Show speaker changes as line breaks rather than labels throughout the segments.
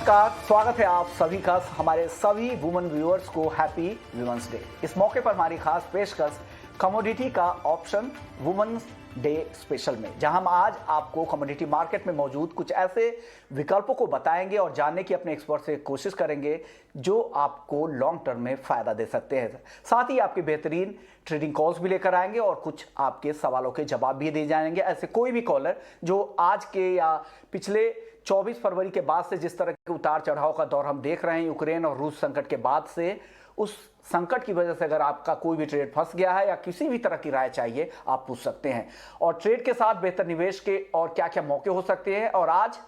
नमस्कार, स्वागत है आप सभी का हमारे सभी वुमेन व्यूअर्स को हैप्पी वुमेन्स डे। इस मौके पर हमारी खास पेशकश कमोडिटी का ऑप्शन वुमेन्स डे स्पेशल में, जहां हम आज आपको कमोडिटी मार्केट में मौजूद कुछ ऐसे विकल्पों को बताएंगे और जानने की अपने एक्सपर्ट से कोशिश करेंगे जो आपको लॉन्ग टर्म में फायदा दे सकते हैं। साथ ही आपके बेहतरीन ट्रेडिंग कॉल्स भी लेकर आएंगे और कुछ आपके सवालों के जवाब भी दिए जाएंगे। ऐसे कोई भी कॉलर जो आज के या पिछले 24 फरवरी के बाद से जिस तरह के उतार चढ़ाव का दौर हम देख रहे हैं, यूक्रेन और रूस संकट के बाद से, उस संकट की वजह से अगर आपका कोई भी ट्रेड फंस गया है या किसी भी तरह की राय चाहिए, आप पूछ सकते हैं। और ट्रेड के साथ बेहतर निवेश के और क्या क्या मौके हो सकते हैं, और आज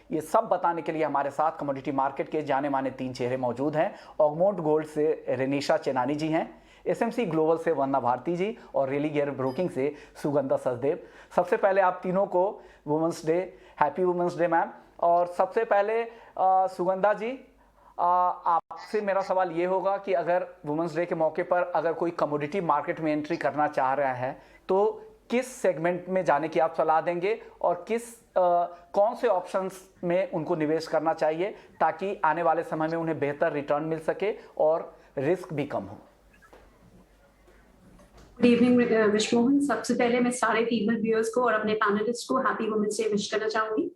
ये सब बताने के लिए हमारे साथ कमोडिटी मार्केट के जाने माने 3 चेहरे मौजूद हैं। ऑगमोंट गोल्ड से रेनिशा चेनानी जी हैं, एसएमसी ग्लोबल से वंदना भारती जी और रेली गियर ब्रोकिंग से सुगंधा सचदेव। सबसे पहले आप तीनों को women's day, happy women's day ma'am. और सबसे पहले सुगंधा जी, आपसे मेरा सवाल ये होगा कि अगर वुमेन्स डे के मौके पर अगर कोई कमोडिटी मार्केट में एंट्री करना चाह रहा है तो किस सेगमेंट में जाने की आप सलाह देंगे और कौन से ऑप्शंस में उनको निवेश करना चाहिए ताकि आने वाले समय में उन्हें बेहतर रिटर्न मिल सके और रिस्क भी कम हो?
Good evening Vishwamohan. सबसे पहले मैं सारे फीमेल व्यूअर्स को और अपने पैनलिस्ट को हैप्पी वुमेन्स डे विश करना चाहूंगी।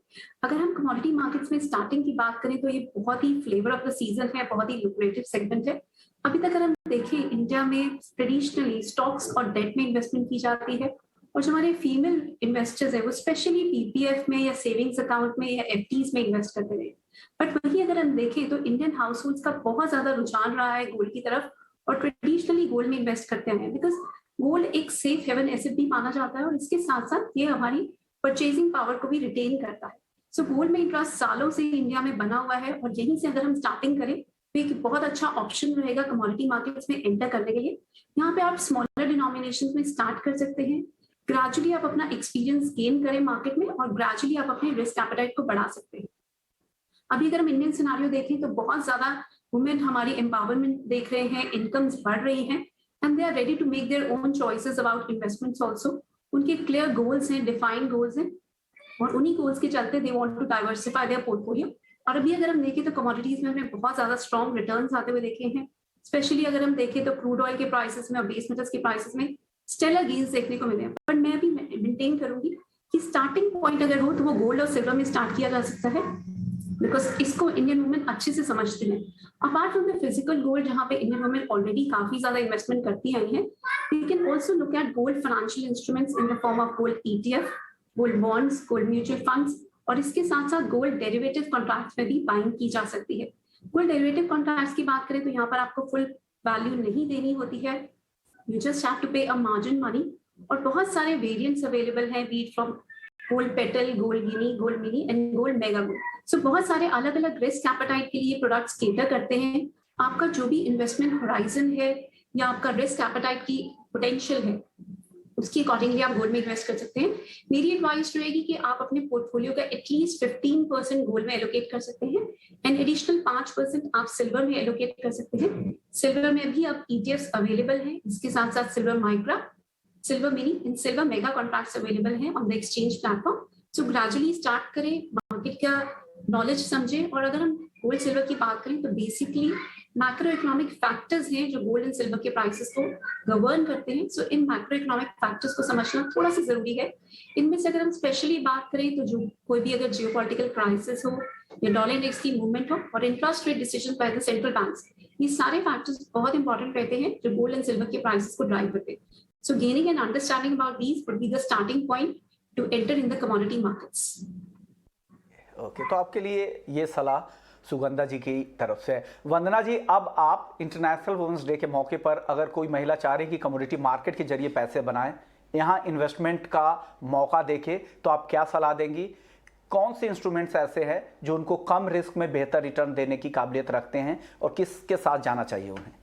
अगर हम कमोडिटी मार्केट्स में स्टार्टिंग की बात करें तो ये बहुत ही फ्लेवर ऑफ द सीजन है, बहुत ही लुक्रेटिव सेगमेंट है। अभी तक अगर हम देखें, इंडिया में ट्रेडिशनली स्टॉक्स और डेट में इन्वेस्टमेंट की जाती है, और जो हमारे फीमेल इन्वेस्टर्स है वो स्पेशली पीपीएफ में या सेविंग्स अकाउंट में या एफडीज में इन्वेस्ट करते रहे। बट वही अगर हम देखें तो इंडियन हाउस होल्ड्स का बहुत ज्यादा रुझान रहा है गोल्ड की तरफ, और ट्रेडिशनली गोल्ड में इन्वेस्ट करते हैं बिकॉज गोल्ड एक सेफ हेवन एसेट भी माना जाता है, और इसके साथ साथ ये हमारी परचेजिंग पावर को भी रिटेन करता है। सो गोल्ड में इंटरेस्ट सालों से इंडिया में बना हुआ है, और यहीं से अगर हम स्टार्टिंग करें तो एक बहुत अच्छा ऑप्शन रहेगा कमोडिटी मार्केट्स में एंटर करने के लिए। यहाँ पे आप स्मॉलर डिनोमिनेशन में स्टार्ट कर सकते हैं। ग्रेजुअली आप अपना एक्सपीरियंस गेन करें मार्केट में, और ग्रेजुअली आप अपने रिस्क एपेटाइट को बढ़ा सकते हैं। अभी अगर हम इंडियन सिनारियो देखें तो बहुत ज्यादा वुमेन हमारी एम्पावरमेंट देख रहे हैं, इनकम्स बढ़ रही हैं, and they are ready to make their own choices about investments also. उनके clear goals हैं, defined goals हैं, और उन्हीं goals के चलते they want to diversify their portfolio. और अभी अगर हम देखें तो commodities में हमें बहुत ज्यादा strong returns आते हुए देखे हैं, स्पेशली अगर हम देखें तो क्रूड ऑयल के प्राइसेस में और बेस मेटल्स के प्राइसेस में स्टेलर गेन्स देखने को मिले हैं। बट मैं भी मेंटेन करूंगी कि स्टार्टिंग पॉइंट अगर हो तो वो गोल्ड और सिल्वर में स्टार्ट किया जा सकता है, बिकॉज इसको इंडियन वुमेन अच्छे से समझते हैं। Apart from the physical gold जहाँ पे इंडियन वुमेन ऑलरेडी काफी ज्यादा इन्वेस्टमेंट करती आई हैं, we can also look at gold financial instruments in the form of gold ETF, gold bonds, gold mutual funds, और इसके साथ साथ गोल्ड डेरिवेटिव कॉन्ट्रैक्ट्स में भी बाइंग की जा सकती है। गोल्ड डेरिवेटिव कॉन्ट्रैक्ट्स की बात करें तो यहाँ पर आपको फुल वैल्यू नहीं देनी होती है, यू जस्ट हैव टू पे अ मार्जिन मनी, और बहुत सारे वेरिएंट्स अवेलेबल हैं, beat from gold petal, gold guinea, gold mini and gold mega gold. So बहुत सारे अलग अलग रिस्क एपेटाइट के लिए प्रोडक्ट्स केटर करते हैं। आपका जो भी इन्वेस्टमेंट होराइजन है या आपका रिस्क एपेटाइट की पोटेंशियल है, उसकी अकॉर्डिंगली आप गोल्ड में इन्वेस्ट कर सकते हैं। मेरी एडवाइस रहेगी कि आप अपने पोर्टफोलियो का एटलीस्ट 15% गोल्ड में एलोकेट कर सकते हैं, एंड एडिशनल 5% आप सिल्वर में एलोकेट कर सकते हैं। सिल्वर में भी अब ईटीएफ्स अवेलेबल हैं, इसके साथ साथ silver micro, silver mini and silver mega contracts available हैं on the exchange platform. So gradually start करें, मार्केट का नॉलेज समझें। और अगर हम गोल्ड सिल्वर की बात करें तो बेसिकली मैक्रो इकोनॉमिक फैक्टर्स हैं जो गोल्ड एंड सिल्वर के प्राइसेस को गवर्न करते हैं। सो इन मैक्रो इकोनॉमिक फैक्टर्स को समझना थोड़ा सा जरूरी है। इनमें से अगर हम स्पेशली बात करें तो जो कोई भी अगर जियोपॉलिटिकल क्राइसिस हो या डॉलर इंडेक्स की मूवमेंट हो और interest rate decision by the central banks, ये सारे फैक्टर्स बहुत इंपॉर्टेंट रहते हैं जो गोल्ड एंड सिल्वर के प्राइसेस को ड्राइव करते हैं। So gaining an understanding about these would be the starting point to enter in the commodity markets.
Okay, तो आपके लिए ये सलाह सुगंधा जी की तरफ से। वंदना जी, अब आप इंटरनेशनल वुमेन्स डे के मौके पर अगर कोई महिला चाह रही कि कमोडिटी मार्केट के जरिए पैसे बनाए, यहाँ इन्वेस्टमेंट का मौका देखे, तो आप क्या सलाह देंगी? कौन से इंस्ट्रूमेंट्स ऐसे हैं जो उनको कम रिस्क में बेहतर रिटर्न देने की काबिलियत रखते हैं और किसके साथ जाना चाहिए उन्हें?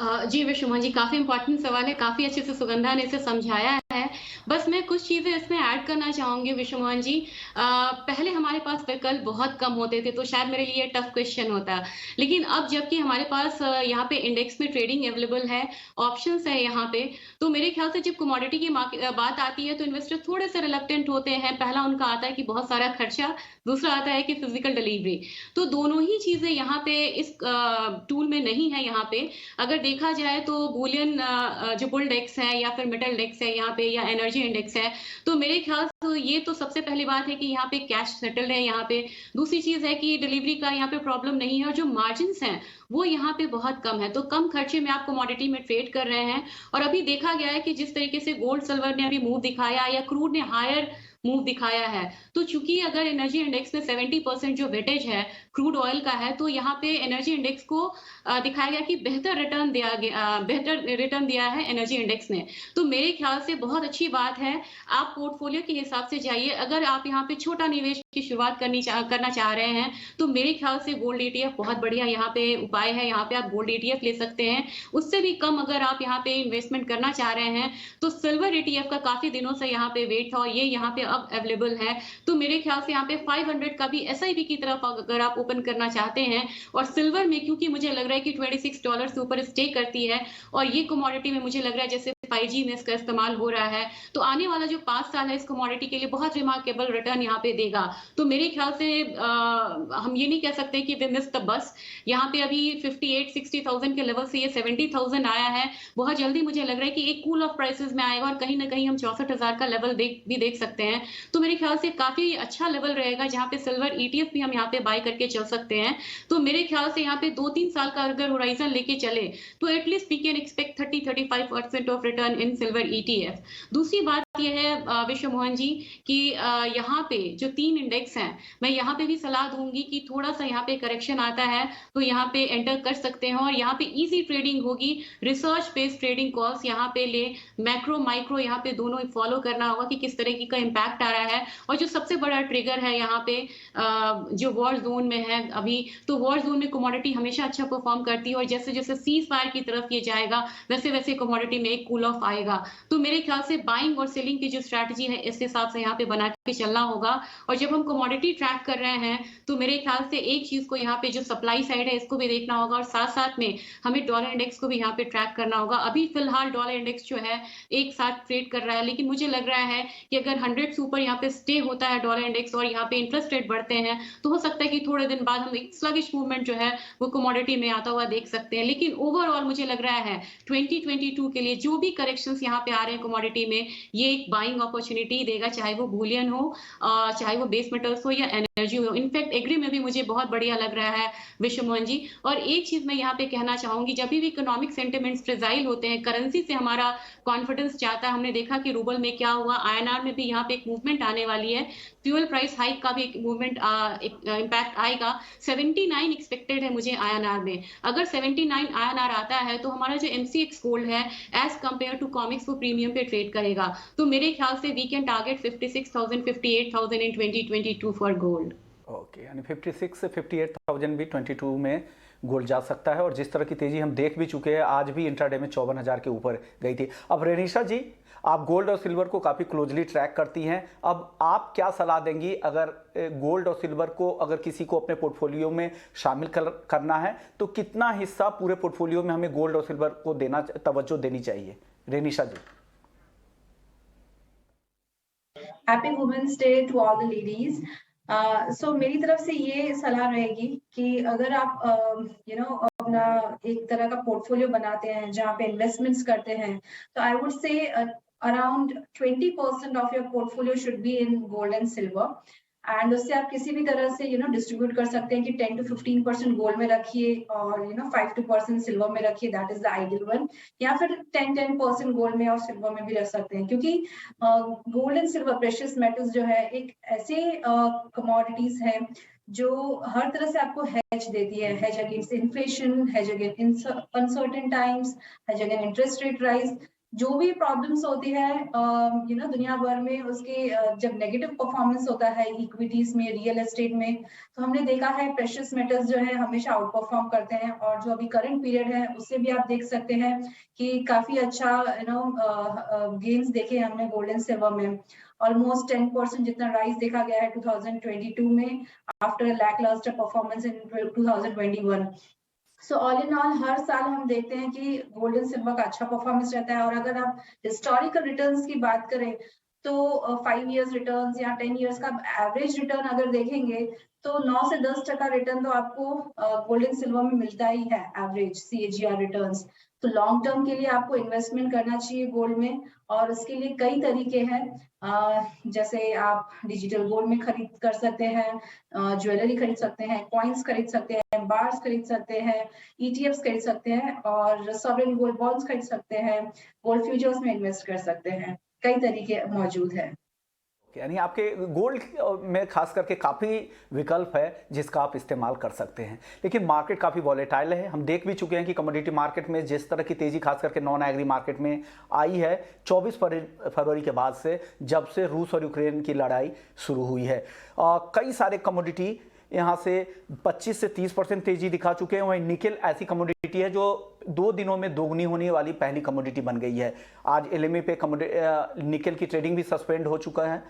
जी विश्वमोहन जी, काफ़ी इम्पोर्टेंट सवाल है, काफ़ी अच्छे से सुगंधा ने इसे समझाया है। बस मैं कुछ चीज़ें इसमें ऐड करना चाहूँगी विश्वमोहन जी। पहले हमारे पास विकल्प बहुत कम होते थे, तो शायद मेरे लिए टफ क्वेश्चन होता। लेकिन अब जबकि हमारे पास यहाँ पे इंडेक्स में ट्रेडिंग अवेलेबल है, ऑप्शंस हैं यहाँ पे, तो मेरे ख्याल से जब कमोडिटी की बात आती है, तो इन्वेस्टर थोड़े से रिलक्टेंट होते हैं। पहला उनका आता है कि बहुत सारा खर्चा, दूसरा आता है कि फिज़िकल डिलीवरी। तो दोनों ही चीज़ें यहाँ पे इस टूल में नहीं है यहाँ पे। अगर देखा जाए तो बूलियन जो बुल डेक्स है या फिर मेटल डेक्स है यहाँ पे या एनर्जी इंडेक्स है, तो मेरे ख्याल से ये तो सबसे पहली बात है कि यहाँ पे कैश सेटल्ड है यहाँ पे। दूसरी चीज़ है कि डिलीवरी का यहाँ पे प्रॉब्लम नहीं है और जो मार्जिन्स हैं, वो यहाँ पे बहुत कम है। तो कम खर्चे में आप कमोडिटी में ट्रेड कर रहे हैं और अभी देखा गया है कि जिस तरीके से गोल्ड, सिल्वर ने अभी मूव दिखाया या क्रूड ने हायर मूव दिखाया है, तो चूंकि अगर एनर्जी इंडेक्स में 70% जो वेटेज है क्रूड ऑयल का है, तो यहाँ पे एनर्जी इंडेक्स को दिखाया गया कि बेहतर रिटर्न दिया है एनर्जी इंडेक्स ने। तो मेरे ख्याल से बहुत अच्छी बात है। आप पोर्टफोलियो के हिसाब से जाइए। अगर आप यहाँ पे छोटा निवेश की शुरुआत करना चाह रहे हैं, तो मेरे ख्याल से गोल्ड ETF बहुत बढ़िया यहाँ पे उपाय है। यहाँ पे आप गोल्ड ETF ले सकते हैं। उससे भी कम अगर आप यहाँ पे इन्वेस्टमेंट करना चाह रहे हैं, तो सिल्वर ETF का काफी दिनों से यहाँ पे वेट था और ये यहाँ पे अब अवेलेबल है। तो मेरे ख्याल से यहाँ पे 500 का भी SIP की तरफ अगर आप ओपन करना चाहते हैं, और सिल्वर में क्योंकि मुझे लग रहा है कि $26 से ऊपर स्टे करती है और ये कमोडिटी में मुझे लग रहा है जैसे 5G में इसका इस्तेमाल हो रहा है, तो आने वाला जो 5 साल है इस कमोडिटी के लिए बहुत रिमार्केबल रिटर्न यहाँ पे देगा। तो मेरे ख्याल से हम ये नहीं कह सकते कि वे मिस द बस। यहाँ पे अभी 58-60,000 के लेवल से ये 70,000 आया है। बहुत जल्दी मुझे लग रहा है कि एक कूल ऑफ प्राइसेस में आएगा और कहीं ना कहीं हम 64,000 का लेवल देख सकते हैं। तो मेरे ख्याल से काफी अच्छा लेवल रहेगा जहाँ पे सिल्वर ETF भी हम यहाँ पे बाय करके चल सकते हैं। तो मेरे ख्याल से यहाँ पे 2-3 साल का अगर होराइजन लेके चले, तो at least we can expect 30-35% of return in silver ETF। दूसरी बात यह है विश्व मोहन जी कि यहाँ पे जो 3 इंडेक्स हैं, मैं यहाँ पे भी सलाह दूंगी कि थोड़ा सा यहाँ पे करेक्शन आता है तो यहाँ पे एंटर कर सकते हैं और यहाँ पे इजी ट्रेडिंग होगी। रिसर्च बेस्ड ट्रेडिंग कॉल्स यहाँ पे ले, मैक्रो माइक्रो यहाँ पे दोनों फॉलो करना होगा कि किस तरीके का इम्पैक्ट आ रहा है। और जो सबसे बड़ा ट्रिगर है यहाँ पे जो वॉर जोन में है अभी, तो वॉर जोन में कमोडिटी हमेशा अच्छा परफॉर्म करती है और जैसे जैसे सीज फायर की तरफ ये जाएगा वैसे वैसे कमोडिटी में एक कूल ऑफ आएगा। तो मेरे ख्याल से बाइंग और सेलिंग की जो स्ट्रैटेजी है इस हिसाब से यहाँ पे बना के चलना होगा। और जब हम कमोडिटी ट्रैक कर रहे हैं तो मेरे ख्याल से एक चीज को यहाँ पे जो सप्लाई साइड है इसको भी देखना होगा और साथ साथ में हमें डॉलर इंडेक्स को भी यहाँ पे ट्रैक करना होगा। अभी फिलहाल डॉलर इंडेक्स जो है एक साथ ट्रेड कर रहा है, लेकिन मुझे लग रहा है कि अगर 100 से ऊपर यहाँ पे स्टे होता है डॉलर इंडेक्स और यहाँ पे इंटरेस्ट रेट बढ़ते हैं, तो हो सकता है कि थोड़े दिन बाद हम एक स्लगिश मूवमेंट जो है वो कमोडिटी में आता हुआ देख सकते हैं। लेकिन ओवरऑल मुझे लग रहा है 2022 के लिए जो भी करेक्शंस यहाँ पे आ रहे हैं कमोडिटी में, ये एक बाइंग अपॉर्चुनिटी देगा, चाहे वो बुलियन हो, चाहे वो बेस मेटल्स हो या एनर्जी हो। इनफैक्ट एग्री में भी मुझे बहुत बढ़िया लग रहा है विश्व मोहन जी। और एक चीज मैं यहाँ पे कहना चाहूंगी, जब भी इकोनॉमिक सेंटिमेंट्स फ्रेजाइल होते हैं, करेंसी से हमारा कॉन्फिडेंस जाता है। हमने देखा कि रूबल में क्या हुआ, INR में भी यहाँ पे एक मूवमेंट आने वाली है, फ्यूल प्राइस हाइक का भी एक मूवमेंट इम्पैक्ट आएगा। 79 एक्सपेक्टेड है मुझे INR में। अगर 79 INR आता है तो हमारा जो MCX गोल्ड है एज कंपेयर टू कॉमिक्स वो प्रीमियम पे ट्रेड करेगा। तो मेरे ख्याल से we can target 56,000 58,000 in 2022 for gold.
Okay, यानी 56 से 58,000 भी 22 में गोल्ड जा सकता है। और जिस तरह की तेजी हम देख भी चुके हैं, आज भी इंट्राडे में 54,000 के ऊपर गई थी। अब रेनिशा जी, आप गोल्ड और सिल्वर को काफ़ी क्लोजली ट्रैक करती हैं, अब आप क्या सलाह देंगी अगर गोल्ड और सिल्वर को अगर किसी को अपने पोर्टफोलियो में शामिल करना है, तो कितना हिस्सा पूरे पोर्टफोलियो में हमें गोल्ड और सिल्वर को तवज्जो देनी चाहिए? Renisha ji.
Happy women's day to all the ladies. So मेरी तरफ से ये सलाह रहेगी कि अगर आप अपना एक तरह का पोर्टफोलियो बनाते हैं जहाँ पे इन्वेस्टमेंट्स करते हैं, तो I would say around 20% of your portfolio should be in gold and silver. And उससे आप किसी भी तरह से डिस्ट्रीब्यूट कर सकते हैं कि 10 to 15% गोल्ड में रखिए और 5-2% सिल्वर में रखिए, that is the ideal one. या फिर 10% गोल्ड में और सिल्वर में भी रख सकते हैं, क्योंकि gold and silver precious metals जो है एक ऐसे कमोडिटीज है जो हर तरह से आपको हेज देती है, hedge against inflation, hedge against uncertain times, hedge against interest rate rise. जो भी प्रॉब्लम्स होती है दुनिया भर में उसके जब नेगेटिव परफॉर्मेंस होता है इक्विटीज में, रियल एस्टेट में, तो हमने देखा है प्रेशियस मेटल्स जो है हमेशा आउट परफॉर्म करते हैं। और जो अभी करंट पीरियड है उससे भी आप देख सकते हैं कि काफी अच्छा गेन्स देखे हमने गोल्ड एंड सिल्वर में। ऑलमोस्ट 10% जितना राइज देखा गया है 2022 में, after lacklustre performance in 2021। So all in all हर साल हम देखते हैं कि गोल्ड एंड सिल्वर का अच्छा परफॉर्मेंस रहता है। और अगर आप हिस्टोरिकल रिटर्न्स की बात करें तो 5 इयर्स रिटर्न्स या 10 इयर्स का एवरेज रिटर्न अगर देखेंगे तो 9 से 10% रिटर्न तो आपको गोल्ड एंड सिल्वर में मिलता ही है, एवरेज CAGR रिटर्न्स। तो लॉन्ग टर्म के लिए आपको इन्वेस्टमेंट करना चाहिए गोल्ड में, और उसके लिए कई तरीके हैं। जैसे आप डिजिटल गोल्ड में खरीद कर सकते हैं, ज्वेलरी खरीद सकते हैं, कॉइन्स खरीद सकते हैं, बार्स खरीद सकते हैं, ETFs खरीद सकते हैं, और सॉवरेन गोल्ड बॉन्ड्स खरीद सकते हैं, गोल्ड फ्यूचर्स में इन्वेस्ट कर सकते हैं। कई तरीके मौजूद हैं।
यानी आपके गोल्ड में खास करके काफ़ी विकल्प है जिसका आप इस्तेमाल कर सकते हैं। लेकिन मार्केट काफ़ी वॉलेटाइल है। हम देख भी चुके हैं कि कमोडिटी मार्केट में जिस तरह की तेज़ी खास करके नॉन एग्री मार्केट में आई है 24 फरवरी के बाद से, जब से रूस और यूक्रेन की लड़ाई शुरू हुई है। कई सारे कमोडिटी यहाँ से 25 से 30% तेजी दिखा चुके हैं। वहीं निकेल ऐसी कमोडिटी है जो 2 दिनों में दोगुनी होने वाली पहली कमोडिटी बन गई है। आज LME पे निकेल की ट्रेडिंग भी सस्पेंड हो चुका है।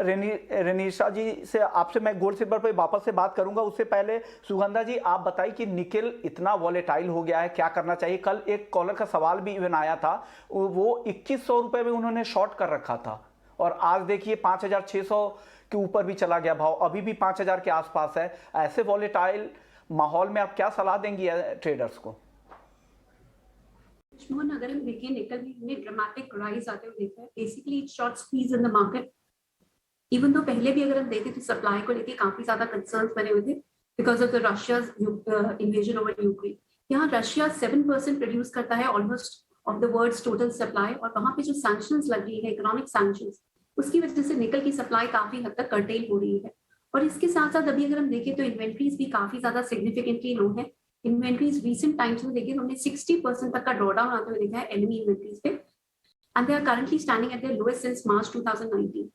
रेनिशा जी से आपसे मैं गोल्ड सिल्वर पे वापस से बात करूंगा। उससे पहले सुगंधा जी आप बताइए कि निकेल इतना वॉलेटाइल हो गया है, क्या करना चाहिए? कल एक कॉलर का सवाल भी इवन आया था, वो 2100 रुपये में उन्होंने शॉर्ट कर रखा था और आज देखिए 5600 के ऊपर भी चला गया भाव, अभी भी 5000 के आसपास है। ऐसे वॉलेटाइल माहौल में आप क्या सलाह देंगी ट्रेडर्स को?
मोहन, अगर हम देखें निकल में ड्रामेटिक राइज आते हुए देखा है, basically short squeeze in the market. Even तो पहले भी अगर हम देखें तो सप्लाई को लेके काफी ज्यादा कंसर्न्स बने हुए थे because of the Russia's invasion over Ukraine. यहाँ रशिया 7% प्रोड्यूस करता है almost of the world's total supply, और वहां पे जो सैंक्शंस लग रही है, इकोनॉमिक सैंक्शंस, उसकी वजह से निकल की सप्लाई काफी हद तक कर्टेल हो रही है। और इसके साथ साथ अभी अगर हम देखें तो इन्वेंट्रीज भी काफी ज्यादा सिग्निफिकेंटली लो है। इन्वेंट्रीज रीसेंट टाइम्स में देखें तो हमने 60% तक का ड्रॉडाउन आते हुए देखा है एनएमई इन्वेंट्रीज पे, and they are currently standing at their lowest since March 2019।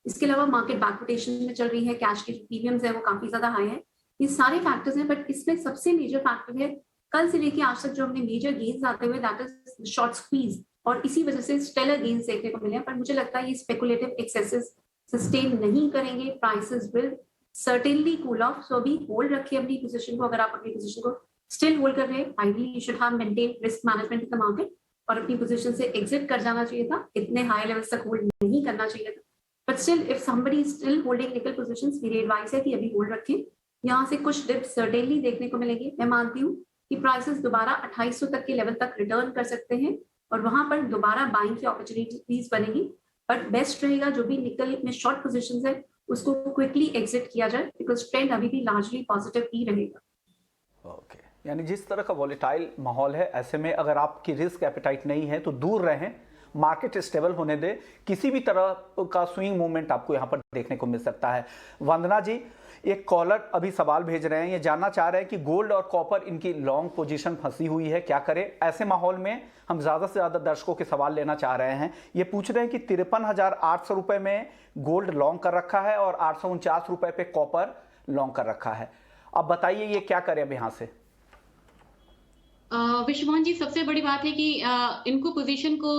इसके अलावा मार्केट बैकवर्डेशन में चल रही है, कैश के जो प्रीमियम्स है वो काफी ज्यादा हाई है। ये सारे फैक्टर्स हैं, बट इसमें सबसे मेजर फैक्टर है कल से लेके आज तक जो हमने मेजर गेन्स आते हुए, दैट इज शॉर्ट स्क्वीज, और इसी वजह से स्टेलर गेन्स देखने को मिले हैं। पर मुझे लगता है ये स्पेकुलेटिव एक्सेसेस सस्टेन नहीं करेंगे, prices will certainly cool off. So अभी होल्ड रखिए अपनी पोजीशन को। अगर आप अपनी पोजीशन को स्टिल होल्ड कर रहे हैं, ideally you should have maintain risk management in the market, और अपनी पोजीशन से एग्जिट कर जाना चाहिए था। इतने हाई लेवल्स तक होल्ड नहीं करना चाहिए था। But still if somebody is still holding निकल पोजीशंस, मेरी एडवाइस है कि अभी होल्ड रखें। यहाँ से कुछ डिप्स सर्टेनली देखने को मिलेंगे। मैं मानती हूँ कि प्राइसेस दोबारा 2800 तक के लेवल तक रिटर्न कर सकते हैं, और वहां पर दोबारा बाइंग की अपॉर्चुनिटीज बनेगी। बट बेस्ट रहेगा जो भी निकल में शॉर्ट पोजीशंस है उसको क्विकली एग्जिट किया जाए, बिकॉज ट्रेंड अभी भी लार्जली पॉजिटिव ही रहेगा।
ओके, यानी जिस तरह का वॉलेटाइल माहौल है, ऐसे में अगर आपकी रिस्क एपेटाइट नहीं है तो दूर रहें, मार्केट स्टेबल होने दे। किसी भी तरह का स्विंग मूवमेंट आपको यहाँ पर देखने को मिल सकता है। वंदना जी, एक कॉलर अभी सवाल भेज रहे हैं, ये जानना चाह रहे हैं कि गोल्ड और कॉपर इनकी लॉन्ग पोजीशन फंसी हुई है, क्या करें? ऐसे माहौल में हम ज़्यादा से ज़्यादा दर्शकों के सवाल लेना चाह रहे हैं। ये पूछ रहे हैं कि 53,800 रुपये में गोल्ड लॉन्ग कर रखा है और 849 रुपये पे कॉपर लॉन्ग कर रखा है। अब बताइए ये क्या करें अब यहाँ से?
विश्वमोहन जी, सबसे बड़ी बात है कि इनको पोजीशन को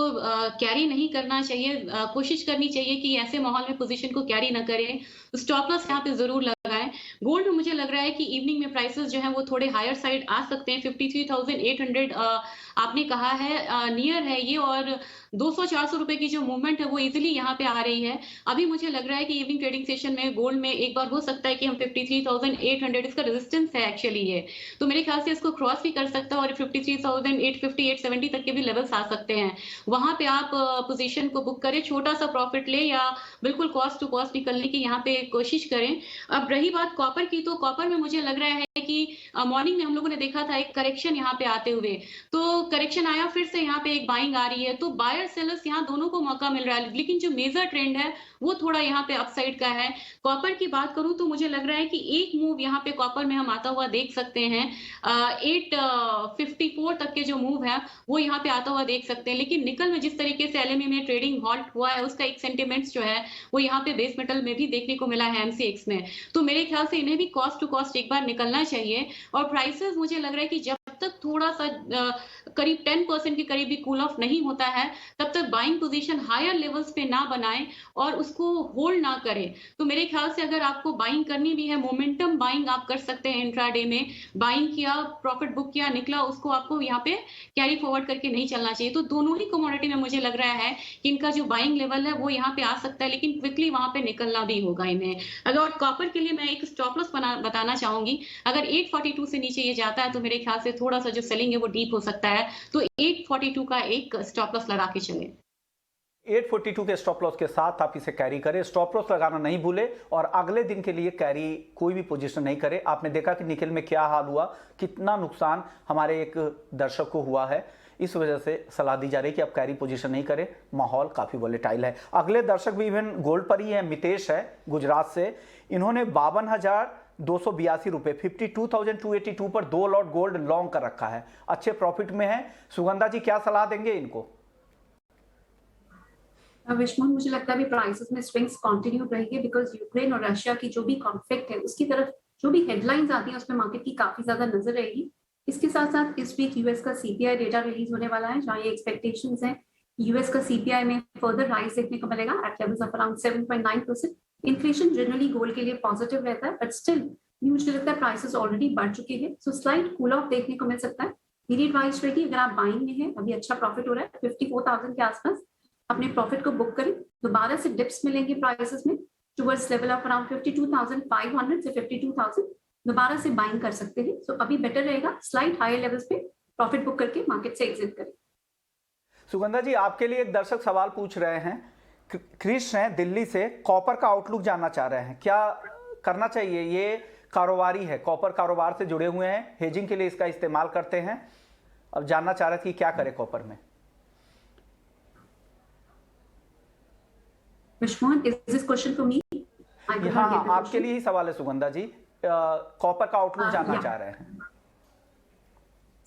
कैरी नहीं करना चाहिए। कोशिश करनी चाहिए कि ऐसे माहौल में पोजीशन को कैरी ना करें। स्टॉप लॉस यहाँ पे जरूर लगाएं। गोल्ड में मुझे लग रहा है कि इवनिंग में प्राइसेस जो है वो थोड़े हायर साइड आ सकते हैं। 53,800 आपने कहा है नियर है ये, और 200-400 रुपए की जो मूवमेंट है वो इजीली यहाँ पे आ रही है। अभी मुझे लग रहा है कि इवनिंग ट्रेडिंग सेशन में गोल्ड में एक बार हो सकता है कि हम 53,800 इसका रेजिस्टेंस है एक्चुअली ये, तो मेरे ख्याल से इसको क्रॉस भी कर सकता है और 53,850 870 तक के भी लेवल्स आ सकते हैं। वहां पे आप पोजीशन को बुक करें, छोटा सा प्रॉफिट ले या बिल्कुल कॉस्ट टू कॉस्ट निकलने की यहाँ पे कोशिश करें। अब रही बात कॉपर की, तो कॉपर में मुझे लग रहा है कि मॉर्निंग में हम लोगों ने देखा था एक करेक्शन यहाँ पे आते हुए, तो करेक्शन आया, फिर से यहाँ पे एक बाइंग आ रही है, तो बायर सेलर्स यहाँ दोनों को मौका मिल रहा है, लेकिन जो मेजर ट्रेंड है वो थोड़ा यहाँ पे अपसाइड का है। कॉपर की बात करूं तो मुझे लग रहा है कि एक मूव यहाँ पे कॉपर में हम आता हुआ देख सकते हैं। 854 तक के जो मूव है वो यहाँ पे आता हुआ देख सकते हैं, लेकिन निकल में जिस तरीके से एलएमई में ट्रेडिंग हॉल्ट हुआ है उसका एक सेंटिमेंट्स जो है वो यहाँ पे बेस मेटल में भी देखने को मिला है, एमसीएक्स में। तो मेरे ख्याल से इन्हें भी कॉस्ट टू कॉस्ट एक बार निकलना चाहिए, और प्राइसेस मुझे लग रहा है कि जब तक थोड़ा सा करीब 10% के करीब भी कूल ऑफ नहीं होता है तब तक बाइंग पोजीशन हायर लेवल्स पे ना बनाएं और उसको होल्ड ना करें। तो मेरे ख्याल से अगर आपको बाइंग करनी भी है, मोमेंटम बाइंग आप कर सकते हैं, इंट्राडे में बाइंग किया, प्रॉफिट बुक किया, निकला, उसको आपको यहाँ पे कैरी फॉरवर्ड करके नहीं चलना चाहिए। तो दोनों ही कमोडिटी में मुझे लग रहा है कि इनका जो बाइंग लेवल है वो यहाँ पे आ सकता है, लेकिन क्विकली वहां पे निकलना भी होगा इन्हें। अगर कॉपर के लिए मैं एक स्टॉप लॉस बताना चाहूंगी, अगर 842 से नीचे ये जाता है तो मेरे ख्याल से थोड़ा सा जो सेलिंग है वो डीप हो सकता है, तो 842 का एक स्टॉप लॉस लगा के चले।
842 के स्टॉप लॉस के साथ आप इसे कैरी करें, स्टॉप लॉस लगाना नहीं भूले, और अगले दिन के लिए कैरी कोई भी पोजीशन नहीं करे। आपने देखा कि निकल में क्या हाल हुआ, कितना नुकसान हमारे एक दर्शक को हुआ है, इस वजह से सलाह दी जा रही है कि आप कैरी पोजीशन नहीं करें, माहौल काफी वोलेटाइल है। अगले दर्शक भी इवन गोल्ड पर ही है, मितेश है गुजरात से, इन्होंने 52,282 रुपए 52,282 पर 2 लॉट गोल्ड लॉन्ग कर रखा है, अच्छे प्रॉफिट में है। सुगंधा जी क्या सलाह देंगे इनको?
विश्वमोहन, मुझे लगता है अभी प्राइसेस में स्विंग्स कंटिन्यू रहेंगे, बिकॉज यूक्रेन और रशिया की जो भी कॉन्फ्लिक्ट है उसकी तरफ जो भी हेडलाइंस आती हैं उसमें मार्केट की काफी ज्यादा नजर रहेगी। इसके साथ साथ इस वीक यूएस का सीपीआई डेटा रिलीज होने वाला है, जहां ये एक्सपेक्टेशंस हैं यूएस का सीपीआई में फर्दर राइज देखने को मिलेगा at levels of around 7.9%। Inflation generally gold के लिए पॉजिटिव रहता है, बट स्टिल मुझे लगता है प्राइसेस ऑलरेडी बढ़ चुके हैं, सो स्लाइट कूल ऑफ देखने को मिल सकता है। मेरी एडवाइस रहेगी, अगर आप बाइंग में हैं, अभी अच्छा प्रॉफिट हो रहा है 54,000 के आसपास, अपने प्रॉफिट को बुक करें। दोबारा से डिप्स मिलेंगे प्राइसेस में टुवर्ड्स लेवल ऑफ अराउंड 52,500 से 52,000, दोबारा से बाइंग कर सकते हैं। सो अभी बेटर रहेगा स्लाइट हायर लेवल्स पे प्रॉफिट बुक करके मार्केट से एग्जिट करें।
सुगंधा जी, आपके लिए एक दर्शक सवाल पूछ रहे हैं, क्रिश हैं दिल्ली से, कॉपर का आउटलुक जानना चाह रहे हैं, क्या करना चाहिए? ये कारोबारी है, कॉपर कारोबार से जुड़े हुए हैं, हेजिंग के लिए इसका इस्तेमाल करते हैं, अब जानना चाह रहे थे कि क्या करें कॉपर में।
Vishwamohan, is this question for me?
हाँ, आपके लिए ही सवाल है सुगंधा जी, कॉपर का आउटलुक जानना चाह रहे हैं।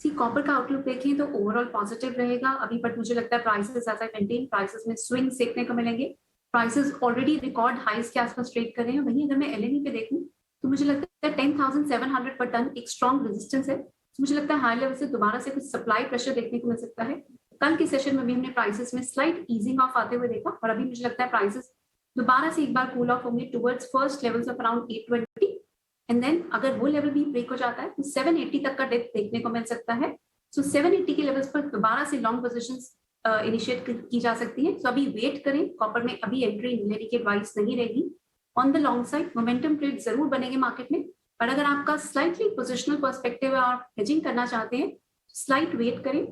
सी कॉपर का आउटलुक देखें तो ओवरऑल पॉजिटिव रहेगा अभी, बट मुझे लगता है prices as I maintain, prices में स्विंग देखने को मिलेंगे। प्राइसेस ऑलरेडी रिकॉर्ड हाइस के आसपास ट्रेड कर रहे हैं। वहीं अगर मैं एलएमई पे देखूं तो मुझे लगता है 10,700 पर टन एक स्ट्रॉन्ग रेजिस्टेंस है। तो मुझे लगता है हाई लेवल से दोबारा से कुछ सप्लाई प्रेशर देखने को मिल सकता है। कल के सेशन में भी हमने प्राइसेस में स्लाइट ईजिंग ऑफ आते हुए देखा, और अभी मुझे लगता है प्राइसेस दोबारा से एक बार कूल ऑफ होंगे towards first levels of around 820, and then अगर वो लेवल भी ब्रेक हो जाता है तो 780 तक का डिप देखने को मिल सकता है। सो 780 के लेवल्स पर दोबारा से लॉन्ग पोजीशंस इनिशिएट की जा सकती है। सो अभी वेट करें, कॉपर में अभी एंट्री लेने की एडवाइस नहीं रहेगी। On the long side momentum trade जरूर बनेंगे मार्केट में, पर अगर आपका स्लाइटली पोजिशनल पर्सपेक्टिव है और हेजिंग करना चाहते हैं, स्लाइट वेट करें।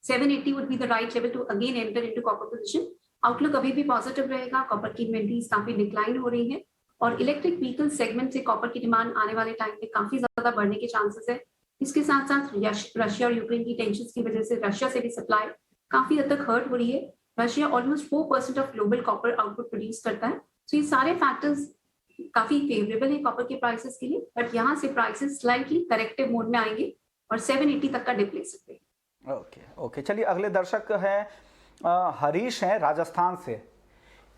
780 would be the right level to again enter into copper position. Outlook अभी भी पॉजिटिव रहेगा, कॉपर की इन्वेंटरीज काफी डिक्लाइन हो रही है, और इलेक्ट्रिक व्हीकल सेगमेंट से कॉपर की डिमांड आने वाले टाइम में काफी ज्यादा बढ़ने के चांसेस है। इसके साथ साथ रशिया और यूक्रेन की टेंशन की वजह से रशिया से भी सप्लाई काफी हद तक हर्ट हो रही है। Russia almost 4% of global copper output produce करता है। तो ये सारे फैक्टर्स काफी फेवरेबल है कॉपर के प्राइसेस के लिए, बट यहाँ से प्राइसेस स्लाइटली करेक्टिव मोड में आएंगे और 780 तक का डिप ले सकते हैं।
ओके, चलिए अगले दर्शक हैं हरीश हैं राजस्थान से,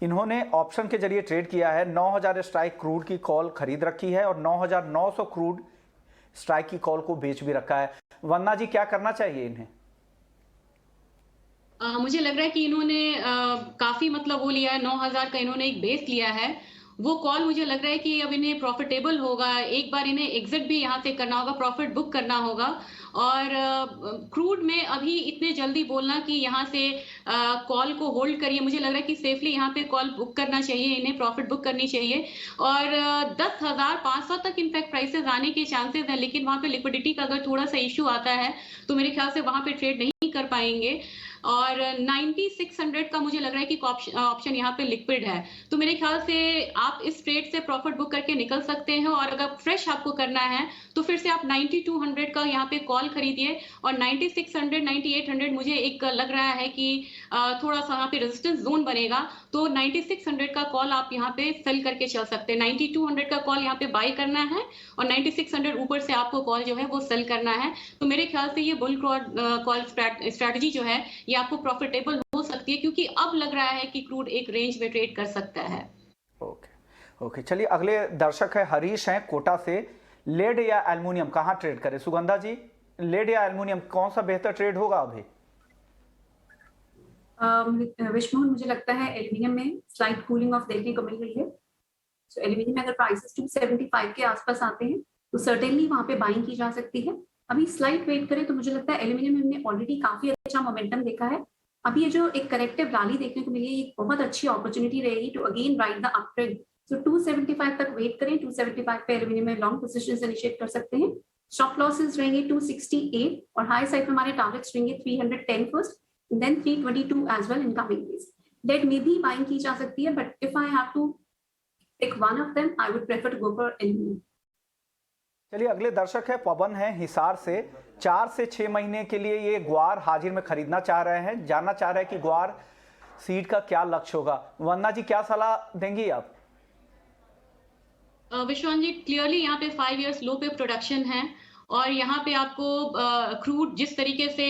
इन्होंने ऑप्शन के जरिए ट्रेड किया है, 9,000 स्ट्राइक क्रूड की कॉल खरीद रखी है और 9,900 क्रूड स्ट्राइक की कॉल को बेच भी रखा है। वंदना जी, क्या करना चाहिए इन्हें?
मुझे लग रहा है कि इन्होंने काफी मतलब वो लिया है, 9,000 का इन्होंने एक बेस लिया है। वो कॉल मुझे लग रहा है कि अब इन्हें प्रॉफिटेबल होगा, एक बार इन्हें एग्जिट भी यहाँ से करना होगा, प्रॉफिट बुक करना होगा। और क्रूड में अभी इतने जल्दी बोलना कि यहाँ से कॉल को होल्ड करिए, मुझे लग रहा है कि सेफली यहाँ पे कॉल बुक करना चाहिए, इन्हें प्रॉफिट बुक करनी चाहिए। और 10,500 तक इनफैक्ट प्राइसेस आने के चांसेस हैं, लेकिन वहाँ पे लिक्विडिटी का अगर थोड़ा सा इशू आता है तो मेरे ख्याल से वहाँ पे ट्रेड नहीं कर पाएंगे। और 9600 का मुझे लग रहा है कि ऑप्शन यहाँ पे लिक्विड है। तो मेरे ख्याल से आप इस ट्रेड से प्रॉफिट बुक करके निकल सकते हैं, और अगर फ्रेश आपको करना है तो फिर से आप 9200 का यहाँ पे कॉल खरीदिए, और 9600 9800 मुझे एक लग रहा है कि थोड़ा सा यहाँ पे रेजिस्टेंस जोन बनेगा, तो 9600 का कॉल आप यहाँ पे सेल करके चल सकते हैं। 9200 का कॉल यहाँ पे बाई करना है, और 9600 ऊपर से आपको कॉल जो है वो सेल करना है। तो मेरे ख्याल से ये बुल कॉल स्ट्रैटेजी जो है ये आपको प्रॉफिटेबल हो सकती है, क्योंकि अब लग रहा है कि क्रूड एक रेंज में ट्रेड कर सकता है।
ओके, चलिए अगले दर्शक है हरीश हैं कोटा से। लेड या एल्युमिनियम कहाँ ट्रेड करें? सुगंधा जी, लेड या एल्युमिनियम कौन सा बेहतर ट्रेड होगा अभी?
विश्वमोहन, मुझे लगता है एल्युमिनियम में स्लाइट कूलिंग ऑफ देखने को मिल रही है। तो एल्युमिनियम में अगर प्राइसेस 275 के आसपास आते हैं तो सर्टेनली वहां पे बाइंग की जा सकती है। अभी स्लाइट वेट करें तो मुझे लगता है एल्युमिनियम में हमने ऑलरेडी काफी अच्छा मोमेंटम देखा है। अभी ये जो एक करेक्टिव रैली देखने को मिली है, ये बहुत अच्छी अपॉर्चुनिटी रहेगी to again ride the up trend. So 275 तक वेट करें। 275 पे एल्युमिनियम में लॉन्ग पोजीशंस इनिशिएट कर सकते हैं। स्टॉप लॉसेस रहेंगे 268, और हाई साइड में हमारे टारगेट्स रहेंगे 310 first, then 322 as well in coming days. That may be buying की जा सकती है, but if I have to pick one of them, I would prefer to go for aluminum.
चलिए अगले दर्शक है पवन है हिसार से। 4 से 6 महीने के लिए ये ग्वार हाजिर में खरीदना चाह रहे हैं, जानना चाह रहे हैं कि ग्वार सीड का क्या लक्ष्य होगा। वंदना जी, क्या सलाह देंगी आप?
विश्वान जी, क्लियरली यहाँ पे 5 इयर्स लो पे प्रोडक्शन है, और यहाँ पे आपको क्रूड जिस तरीके से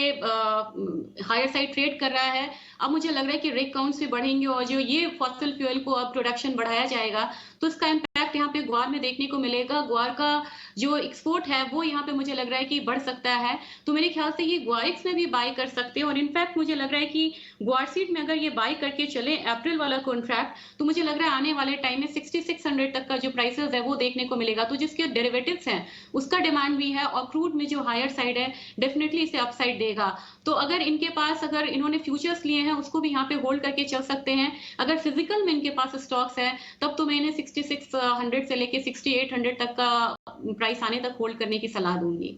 हायर साइड ट्रेड कर रहा है, अब मुझे लग रहा है कि रिग काउंट्स भी बढ़ेंगे, और जो ये फॉसिल फ्यूल को अब प्रोडक्शन बढ़ाया जाएगा तो इसका इम्पैक्ट यहाँ पे ग्वार में देखने को मिलेगा। ग्वार का जो एक्सपोर्ट है वो यहाँ पे मुझे लग रहा है कि बढ़ सकता है, तो मेरे ख्याल से ये ग्वारिक्स में भी बाई कर सकते हैं। और इनफैक्ट मुझे लग रहा है कि ग्वार सीड में अगर ये बाई करके चले अप्रैल वाला कॉन्ट्रैक्ट, तो मुझे लग रहा है आने वाले टाइम में 6600 तक का जो प्राइसेस है वो देखने को मिलेगा। तो जिसके डेरिवेटिव्स हैं उसका डिमांड भी है, और क्रूड में जो हायर साइड है डेफिनेटली इसे अपसाइड देगा। तो अगर इनके पास, अगर इन्होंने फ्यूचर्स लिए हैं उसको भी यहाँ पे होल्ड करके चल सकते हैं। अगर फिजिकल में इनके पास स्टॉक्स है तब तो मैं इन्हें 6600 से लेके 6800 तक का प्राइस आने तक होल्ड करने की सलाह दूंगी।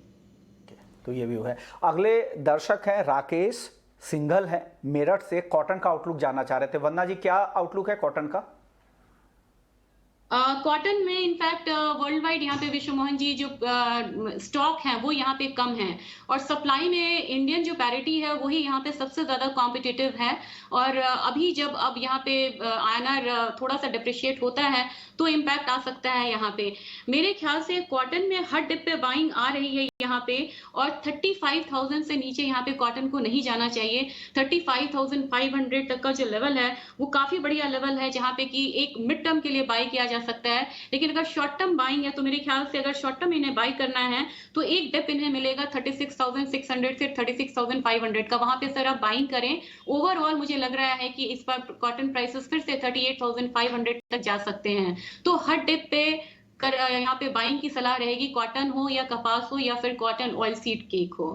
तो ये भी है। अगले दर्शक है राकेश सिंघल है मेरठ से। कॉटन का आउटलुक जानना चाह रहे थे। वंदना जी, क्या आउटलुक है कॉटन का?
कॉटन में इनफैक्ट वर्ल्ड वाइड यहाँ पे विश्वमोहन जी जो स्टॉक है वो यहाँ पे कम है, और सप्लाई में इंडियन जो पैरिटी है वही यहाँ पे सबसे ज्यादा कॉम्पिटिटिव है। और अभी जब अब यहाँ पे INR थोड़ा सा डिप्रिशिएट होता है तो इम्पैक्ट आ सकता है यहाँ पे। मेरे ख्याल से कॉटन में हर डिप पे बाइंग आ रही है यहाँ पे, और 35,000 से नीचे यहाँ पे कॉटन को नहीं जाना चाहिए। 35,500 तक का जो लेवल है वो काफी बढ़िया लेवल है, जहाँ पे कि एक मिड टर्म के लिए बाई किया जा सकता है। लेकिन अगर शॉर्ट टर्म बाइंग है तो मेरे ख्याल से अगर शॉर्ट टर्म इन्हें बाई करना है तो एक डिप इन्हें मिलेगा 36,600 से 36,500 का, वहां पे सर आप बाइंग करें। ओवरऑल मुझे लग रहा है कि इस बार कॉटन प्राइसेस फिर से 38,500 तक जा सकते हैं। तो हर डिप पे यहाँ पे बाइंग की सलाह रहेगी, कॉटन हो या कपास हो या फिर कॉटन ऑयल सीड केक हो।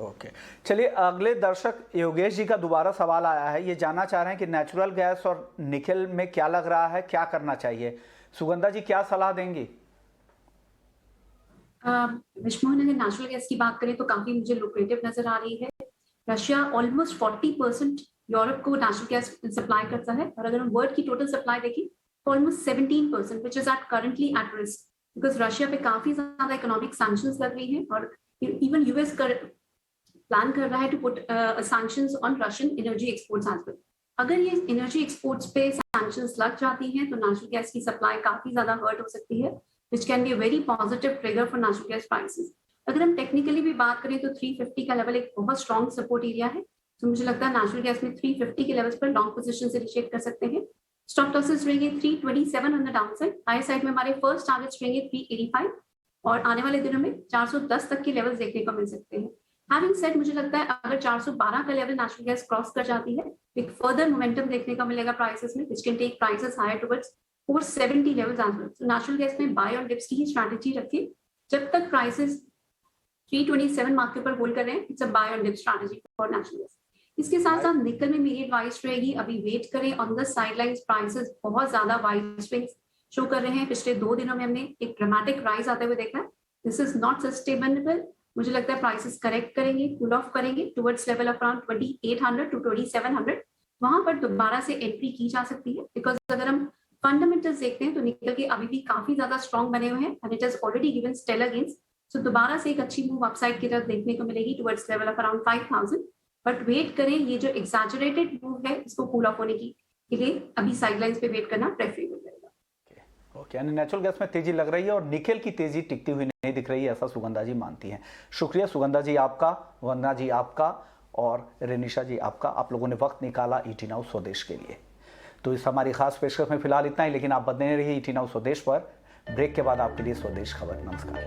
ओके, चलिए अगले दर्शक योगेश जी का दोबारा सवाल आया है। ये जानना चाह रहे हैं कि नेचुरल गैस और निकेल में क्या लग रहा है, क्या करना चाहिए? सुगंधा जी, क्या सलाह देंगी?
विश्वमोहन, अगर नेचुरल गैस की बात करें तो काफी मुझे लुक्रेटिव नजर आ रही है। रशिया ऑलमोस्ट 40% यूरोप को नेचुरल गैस सप्लाई करता है, और अगर हम वर्ल्ड की टोटल सप्लाई देखें तो almost 17%, which is at currently at risk, because Russia पे काफी ज्यादा इकोनॉमिक सैंक्शंस लग रही हैं, और इवन यूएस प्लान कर रहा है to put sanctions on Russian energy exports as well. अगर ये एनर्जी एक्सपोर्ट्स पे सैंक्शंस लग जाती हैं तो नेचुरल गैस की सप्लाई काफी ज्यादा हर्ट हो सकती है, which can be a very positive trigger for natural gas prices. अगर हम टेक्निकली भी बात करें तो 350 का लेवल एक बहुत स्ट्रॉन्ग सपोर्ट एरिया है, तो मुझे लगता है नेचुरल गैस में 350 के लेवल्स पर लॉन्ग पोजीशन से इनिशिएट कर सकते हैं। स्टॉप लॉसेस रहेंगे 327 on the down side. High side में हमारे फर्स्ट टारगेट्स रहेंगे 385, और आने वाले दिनों में 410 तक के लेवल्स देखने को मिल सकते हैं। हैविंग सेड, मुझे लगता है अगर 412 का लेवल नेचुरल गैस क्रॉस कर जाती है, एक फर्दर मोमेंटम देखने को मिलेगा प्राइसेस में, which can take prices higher towards 470 levels as well. So natural gas में बाय ऑन डिप्स की ही स्ट्रैटेजी रखिए जब तक प्राइसेस 327 मार्क के ऊपर होल्ड कर रहे हैं। It's a buy on dip strategy for natural gas. इसके साथ साथ निकल में मेरी एडवाइस रहेगी, अभी वेट करें ऑन द साइडलाइंस। प्राइसेस बहुत ज्यादा वाइड स्विंग्स शो कर रहे हैं। पिछले 2 दिनों में हमने एक ड्रामेटिक राइज आते हुए देखा है। दिस इज नॉट सस्टेनेबल मुझे लगता है प्राइसेस करेक्ट करेंगे, कूल ऑफ करेंगे towards level of around 2800 to 2700। वहां पर दोबारा से एंट्री की जा सकती है, बिकॉज अगर हम फंडामेंटल्स देखते हैं तो निकल के अभी भी काफी ज्यादा स्ट्रॉन्ग बने हुए हैं and it has already given stellar gains. So दोबारा से एक अच्छी मूव अपसाइड की तरफ देखने को मिलेगी towards level of around 5000। But wait करें, ये जो एग्जैजरेटेड मूव है इसको कूल ऑफ होने के लिए अभी साइडलाइंस पे वेट करना प्रेफरेबल रहेगा।
ओके, यानी नेचुरल गैस में तेजी लग रही है और निकेल की तेजी टिकती हुई नहीं दिख रही है, ऐसा सुगंधा जी मानती हैं। शुक्रिया सुगंधा जी आपका, वंदना जी आपका और रेनिशा जी आपका, आप लोगों ने वक्त निकाला ईटी नाउ स्वदेश के लिए। तो इस हमारी खास पेशकश में फिलहाल इतना ही, लेकिन आप बने रहिए ईटी नाउ स्वदेश पर। ब्रेक के बाद आपके लिए स्वदेश खबर। नमस्कार।